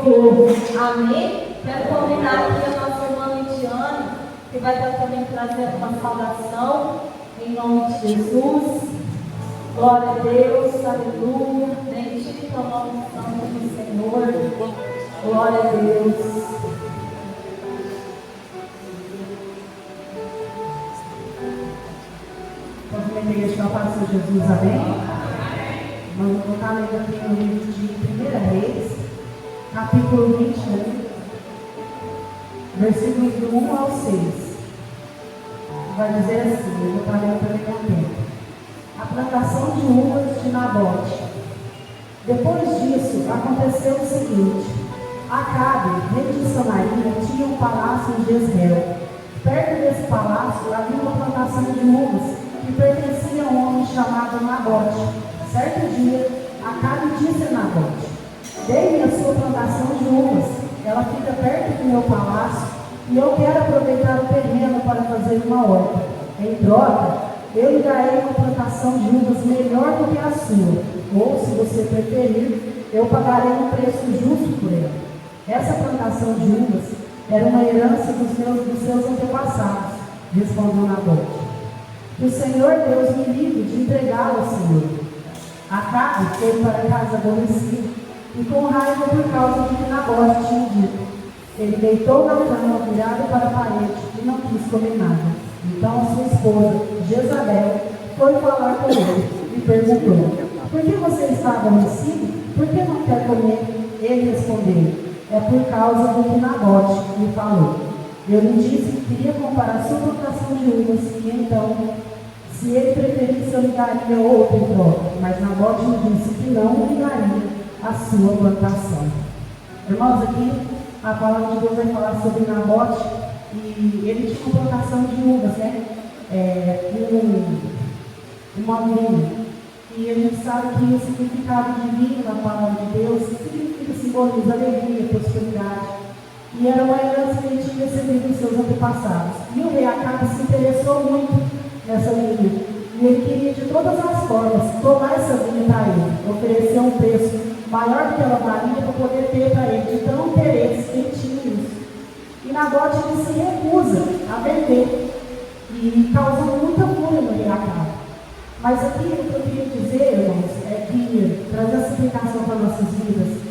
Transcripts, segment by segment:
Senhor. Amém? Quero convidar aqui a nossa irmã Lidiane, que vai estar também trazendo uma saudação, em nome de Jesus. Glória a Deus, aleluia. Bendito é o nome santo do Senhor. Glória a Deus. Vamos igreja para o Senhor Jesus, amém? Vamos colocar lendo aqui no livro de 1 Reis, capítulo 21, versículos do 1 ao 6. Vai dizer assim, eu vou estar lendo para o tempo. A plantação de uvas de Nabote. Depois disso, aconteceu o seguinte: Acabe, rei de Samaria, tinha um palácio em Jezreel. Perto desse palácio havia uma plantação de uvas que pertencia a um homem chamado Nabote. Certo dia, Acabe disse a Nabote: Dei-me a sua plantação de uvas, ela fica perto do meu palácio, e eu quero aproveitar o terreno para fazer uma horta. Em troca, eu lhe darei uma plantação de uvas melhor do que a sua, ou, se você preferir, eu pagarei um preço justo por ela. Essa plantação de uvas era uma herança dos seus antepassados, respondeu Nabote. Que o Senhor Deus me livre de entregá-lo ao Senhor. Acabe foi para casa aborrecido e com raiva por causa do que Nabote tinha dito. Ele deitou na cama, virado para a parede, e não quis comer nada. Então a sua esposa, Jezabel, foi falar com ele e perguntou: Por que você está aborrecido? Por que não quer comer? Ele respondeu: É por causa do que Nabote me falou. Eu lhe disse que queria comprar a sua plantação de uvas, e então, se ele preferisse, eu lhe daria outra em troca. Mas Nabote me disse que não lhe daria a sua plantação. Irmãos, aqui a palavra de Deus vai falar sobre Nabote, e ele tinha uma plantação de uvas, né? Uma vinha. E a gente sabe que o significado de vinho na palavra de Deus simboliza alegria, prosperidade. E era uma herança que ele tinha recebido dos seus antepassados. E o rei Acabe se interessou muito nessa vinha. E ele queria de todas as formas tomar essa vinha para ele, oferecer um preço maior do que ela valia para poder ter para ele, de tão interesse que ele tinha isso. E Nabote ele se recusa a vender, e causou muita fúria no rei Acabe. Mas aqui o que eu queria dizer, irmãos, é que, trazer essa explicação para nossas vidas,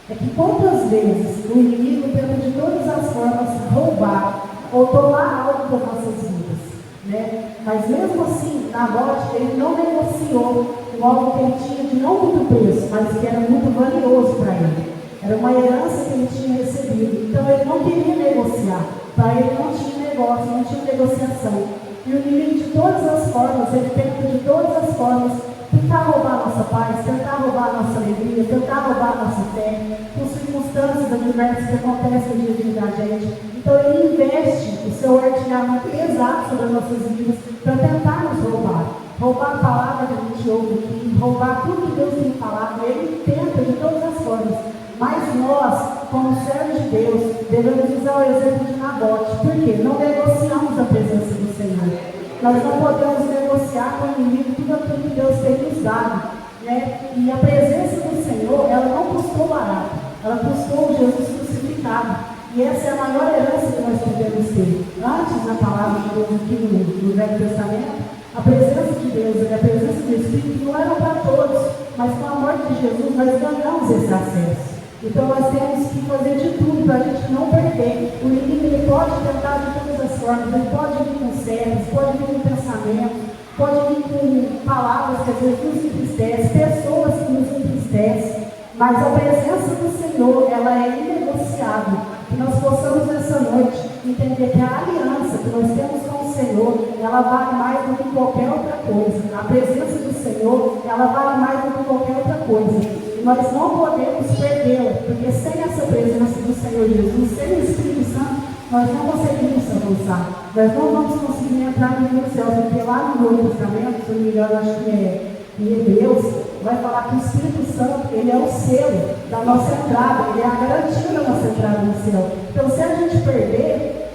é que quantas vezes o inimigo tenta de todas as formas roubar ou tomar algo das nossas vidas, né? Mas mesmo assim, Nabote, ele não negociou com algo que ele tinha de não muito preço, mas que era muito valioso para ele. Era uma herança que ele tinha recebido. Então ele não queria negociar. Para ele não tinha negócio, não tinha negociação. E o inimigo de todas as formas, ele tenta de todas as formas tentar roubar a nossa paz, tentar roubar a nossa alegria, tentar roubar a nossa fé, com circunstâncias adversas que acontecem no dia a dia da gente. Então ele investe o seu artilharia pesado sobre as nossas vidas para tentar nos roubar. Roubar a palavra que a gente ouve aqui, roubar tudo que Deus tem falado. Ele tenta de todas as formas. Mas nós, como servos de Deus, devemos usar o exemplo de Nabote. Por quê? Não negociamos a presença do Senhor. Nós não podemos negociar com o inimigo tudo aquilo que Deus tem nos dado, né? E a presença do Senhor, ela não custou barato. Ela custou Jesus crucificado. E essa é a maior herança que nós podemos ter. Antes, na palavra de Deus aqui no Velho Testamento, a presença de Deus e a presença do Espírito não eram para todos. Mas com a morte de Jesus, nós ganhamos esse acesso. Então nós temos que fazer de tudo para a gente não perder. O inimigo ele pode tentar de todas as formas, ele pode vir com servos, pode vir com pensamentos, pode vir com palavras que às vezes nos entristecem, pessoas que nos entristecem, mas a presença do Senhor, ela é inegociável. Que nós possamos nessa noite entender que a aliança que nós temos com o Senhor, ela vale mais do que qualquer outra coisa. A presença do Senhor, ela vale mais do que qualquer outra coisa. Nós não podemos perdê-la, porque sem essa presença do Senhor Jesus, sem o Espírito Santo, nós não conseguimos avançar. Nós não vamos conseguir entrar no reino do céu, porque lá no Novo Testamento, se não me engano, acho que é em Hebreus, vai falar que o Espírito Santo, ele é o selo da nossa entrada, ele é a garantia da nossa entrada no céu. Então, se a gente perder,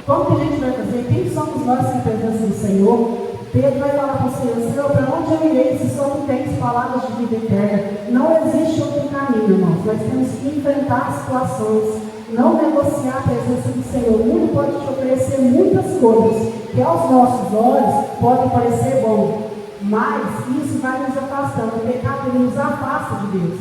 como que a gente vai fazer? Quem somos nós sem a presença do Senhor? Pedro vai falar para o Senhor, para onde eu irei se só não tens palavras de vida eterna? Não existe outro caminho, irmãos. Nós temos que enfrentar situações, não negociar a presença do Senhor. O mundo pode te oferecer muitas coisas que aos nossos olhos podem parecer bom, mas isso vai nos afastando. O pecado ele nos afasta de Deus.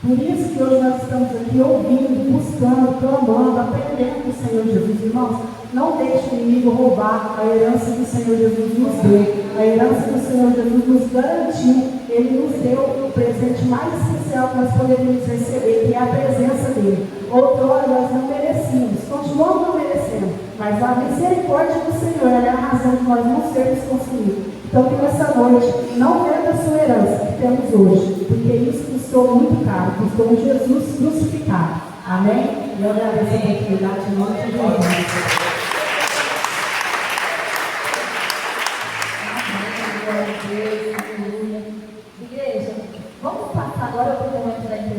Por isso que hoje nós estamos aqui ouvindo, buscando, clamando, aprendendo do Senhor Jesus. Irmãos, não deixe o inimigo roubar a herança que o Senhor Jesus nos deu. A herança que o Senhor Jesus nos garantiu. Ele nos deu o presente mais especial que nós poderíamos receber, que é a presença dele. Outrora nós não merecíamos, continuamos não merecendo, mas a misericórdia do Senhor é a razão de nós não sermos consumidos. Então que nessa noite não venda a sua herança que temos hoje, porque isso custou muito caro, custou Jesus crucificado. Amém? Eu agradeço a oportunidade em nome de Jesus. Igreja, vamos passar agora para o momento da intercessão.